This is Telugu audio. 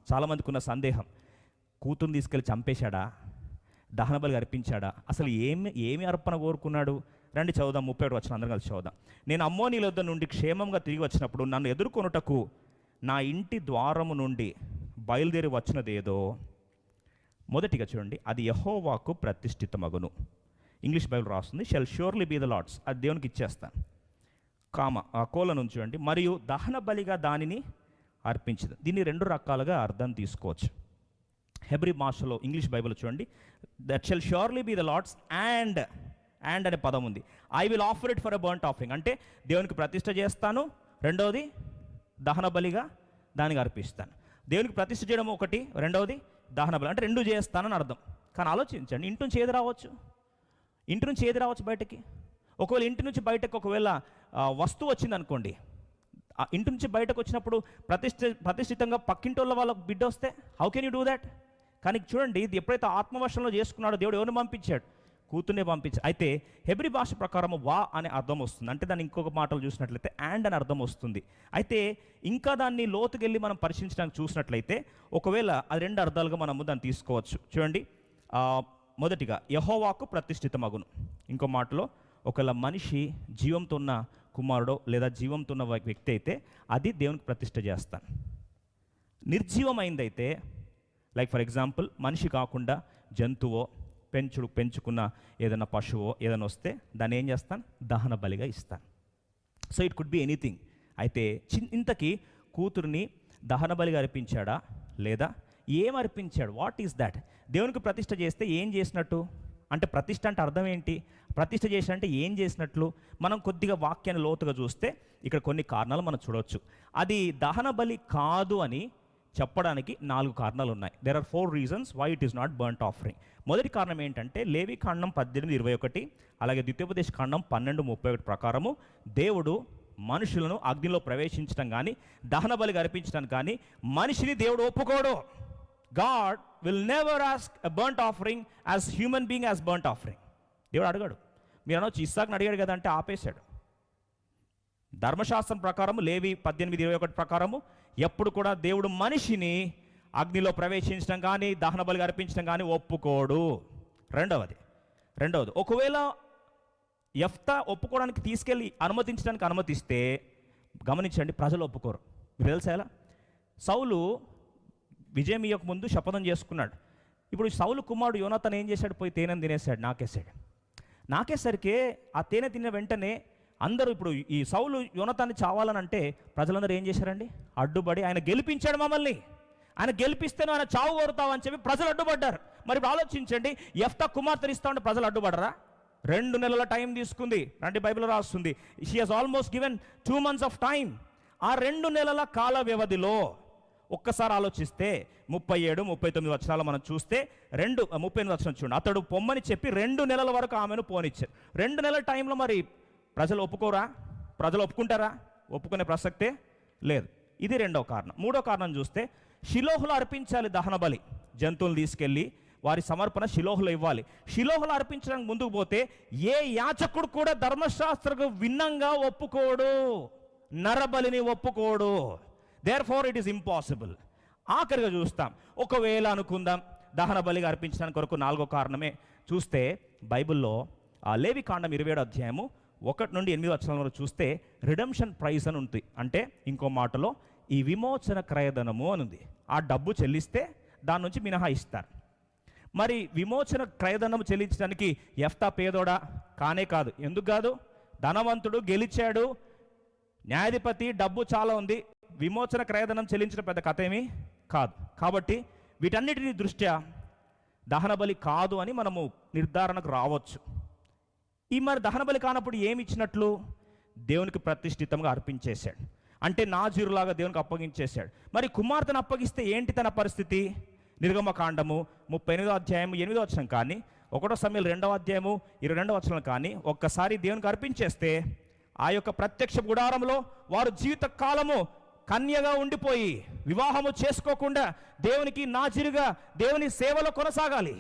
చాలామందికి ఉన్న సందేహం, కూతురుని తీసుకెళ్ళి చంపేశాడా, దహన బలి అర్పించాడా, అసలు ఏమి అర్పణ కోరుకున్నాడు? రండి చదువుదాం. 31 వచనం అందరం కలిసి చదువుదాం. నేను అమ్మోనీయుల వద్ద నుండి క్షేమంగా తిరిగి వచ్చినప్పుడు నన్ను ఎదుర్కొనుటకు నా ఇంటి ద్వారము నుండి బయలుదేరి వచ్చినదేదో, మొదటిగా చూడండి, అది యెహోవాకు ప్రతిష్ఠితమగును. ఇంగ్లీష్ బైబిల్ రాస్తుంది shall surely be the Lord's, అది దేవునికి ఇచ్చేస్తాను. కోల నుంచి చూడండి, మరియు దహన బలిగా దానిని అర్పించదు. దీన్ని 2 రకాలుగా అర్థం తీసుకోవచ్చు. హెబ్రీ భాషలో ఇంగ్లీష్ బైబిల్ చూడండి, that shall surely be the Lord's and అనే పదం ఉంది. I will offer it for a burnt offering, అంటే దేవునికి ప్రతిష్ఠ చేస్తాను, రెండవది దహన బలిగా దానికి అర్పిస్తాను. దేవునికి ప్రతిష్ఠ చేయడం ఒకటి, రెండవది దహన బలి, అంటే 2 చేస్తానని అర్థం. కానీ ఆలోచించండి, ఇంటి నుంచి ఏది రావచ్చు బయటకి? ఒకవేళ ఇంటి నుంచి బయటకు ఒకవేళ వస్తువు వచ్చింది అనుకోండి, ఇంటి నుంచి బయటకు వచ్చినప్పుడు ప్రతిష్ఠితంగా పక్కింటోళ్ళ వాళ్ళ బిడ్డ వస్తే how can you do that? కానీ చూడండి, ఇది ఎప్పుడైతే ఆత్మవర్షంలో చేసుకున్నాడో దేవుడు ఎవరిని పంపించాడు? కూతుర్నే పంపించాడు. అయితే హెబ్రీ భాష ప్రకారం వా అనే అర్థం వస్తుంది, అంటే దాన్ని ఇంకొక మాటలు చూసినట్లయితే అండ్ అని అర్థం వస్తుంది. అయితే ఇంకా దాన్ని లోతుకెళ్ళి మనం పరిశీలించడానికి చూసినట్లయితే ఒకవేళ అది 2 అర్థాలుగా మనము దాన్ని తీసుకోవచ్చు. చూడండి, మొదటిగా యెహోవాకు ప్రతిష్ఠితమగును. ఇంకో మాటలో ఒకవేళ మనిషి జీవంతో ఉన్న కుమారుడో లేదా జీవంతో ఉన్న వ్యక్తి అయితే అది దేవునికి ప్రతిష్ఠ చేస్తాను. నిర్జీవమైందైతే, లైక్ ఫర్ ఎగ్జాంపుల్ మనిషి కాకుండా జంతువో పెంచుకున్న ఏదైనా పశువో ఏదైనా వస్తే దాన్ని ఏం చేస్తాను? దహన బలిగా ఇస్తాను. So it could be anything. అయితే ఇంతకీ కూతుర్ని దహన బలిగా అర్పించాడా లేదా ఏం అర్పించాడు? What is that? దేవునికి ప్రతిష్ఠ చేస్తే ఏం చేసినట్టు? అంటే ప్రతిష్ఠ అంటే అర్థం ఏంటి? ప్రతిష్ఠ చేసినంటే ఏం చేసినట్లు? మనం కొద్దిగా వాక్యాన్ని లోతుగా చూస్తే ఇక్కడ కొన్ని కారణాలు మనం చూడవచ్చు. అది దహన బలి కాదు అని చెప్పడానికి 4 కారణాలు ఉన్నాయి. There are 4 reasons why it is not burnt offering. మొదటి కారణం ఏంటంటే లేవి కాండం 18:21, అలాగే ద్వితీయోపదేశ కాండం 12:31 ప్రకారము దేవుడు మనుషులను అగ్నిలో ప్రవేశించడం కానీ దహన బలిగా అర్పించడం కానీ మనిషిని దేవుడు ఒప్పుకోడు. God will never ask a burnt offering as human being as burnt offering. దేవుడు అడగాడు. మీరు అనొచ్చు ఇస్సాకుని అడిగాడు కదా అంటే ఆపేశాడు. ధర్మశాస్త్రం ప్రకారము లేవి 18:21 ప్రకారము ఎప్పుడు కూడా దేవుడు మనిషిని అగ్నిలో ప్రవేశించడం కానీ దహన బలిగా అర్పించడం కానీ ఒప్పుకోడు. రెండవది ఒకవేళ యెఫ్తా ఒప్పుకోవడానికి తీసుకెళ్ళి అనుమతిస్తే గమనించండి, ప్రజలు ఒప్పుకోరు. మీరు తెలుసా ఎలా? సౌలు విజయం ఇయ్యక ముందు శపథం చేసుకున్నాడు. ఇప్పుడు సౌలు కుమారుడు యోనాతాను ఏం చేశాడు? పోయి తేనెను తినేశాడు, నాకేసరికి ఆ తేనె తిన్న వెంటనే అందరూ ఇప్పుడు ఈ సౌలు యోనాతాన్ని చావాలని అంటే ప్రజలందరూ ఏం చేశారండి? అడ్డుపడి ఆయన గెలిపించాడు మమ్మల్ని, ఆయన గెలిపిస్తేనే ఆయన చావు కోరుతావని చెప్పి ప్రజలు అడ్డుపడ్డారు. మరి ఇప్పుడు ఆలోచించండి, యెఫ్తా కుమార్తెను ఇస్తా ఉంటే ప్రజలు అడ్డుపడరా? 2 నెలల టైం తీసుకుంది. రండి బైబిల్ రాస్తుంది, she has almost given 2 months of time. ఆ 2 నెలల కాల వ్యవధిలో ఒక్కసారి ఆలోచిస్తే 37, 39 వచనాలు మనం చూస్తే 38 వచనం చూడండి, అతడు పొమ్మని చెప్పి 2 నెలల వరకు ఆమెను పోనిచ్చారు. 2 నెలల టైంలో మరి ప్రజలు ఒప్పుకోరా? ప్రజలు ఒప్పుకుంటారా? ఒప్పుకునే ప్రసక్తే లేదు. ఇది 2వ కారణం. 3వ కారణం చూస్తే షిలోహులో అర్పించాలి దహన బలి. జంతువులు తీసుకెళ్ళి వారి సమర్పణ షిలోహులో ఇవ్వాలి. షిలోహులో అర్పించడానికి ముందుకు పోతే ఏ యాచకుడు కూడా ధర్మశాస్త్రకు భిన్నంగా ఒప్పుకోడు, నరబలిని ఒప్పుకోడు. Therefore it is impossible. ఆఖరిగా చూస్తాం, ఒకవేళ అనుకుందాం దహన బలిగా అర్పించడానికి కొరకు 4వ కారణమే చూస్తే బైబిల్లో లేవి కాండం 27:1-8 వచనాల వరకు చూస్తే రిడెంప్షన్ ప్రైస్ అని ఉంది. అంటే ఇంకో మాటలో ఈ విమోచన క్రయధనము అని ఉంది. ఆ డబ్బు చెల్లిస్తే దాని నుంచి మినహాయిస్తారు. మరి విమోచన క్రయధనం చెల్లించడానికి యెఫ్తా పేదోడా? కానే కాదు. ఎందుకు కాదు? ధనవంతుడు, గెలిచాడు, న్యాయాధిపతి, డబ్బు చాలా ఉంది. విమోచన క్రయధనం చెల్లించిన పెద్ద కథ ఏమీ కాదు. కాబట్టి వీటన్నిటిని దృష్ట్యా దహన బలి కాదు అని మనము నిర్ధారణకు రావచ్చు. ఈ మరి దహన బలి కానప్పుడు ఏమి ఇచ్చినట్లు? దేవునికి ప్రతిష్ఠితంగా అర్పించేశాడు, అంటే నాజీరులాగా దేవునికి అప్పగించేశాడు. మరి కుమార్తెను అప్పగిస్తే ఏంటి తన పరిస్థితి? నిర్గమకాండము 38:8 కానీ 1 సమూయేలు 2:22 కానీ ఒక్కసారి దేవునికి అర్పించేస్తే ఆ యొక్క ప్రత్యక్ష గుడారంలో వారు జీవిత కాలము కన్యగా ఉండిపోయి వివాహము చేసుకోకుండా దేవునికి నాజీరుగా దేవుని సేవలో కొనసాగాలి.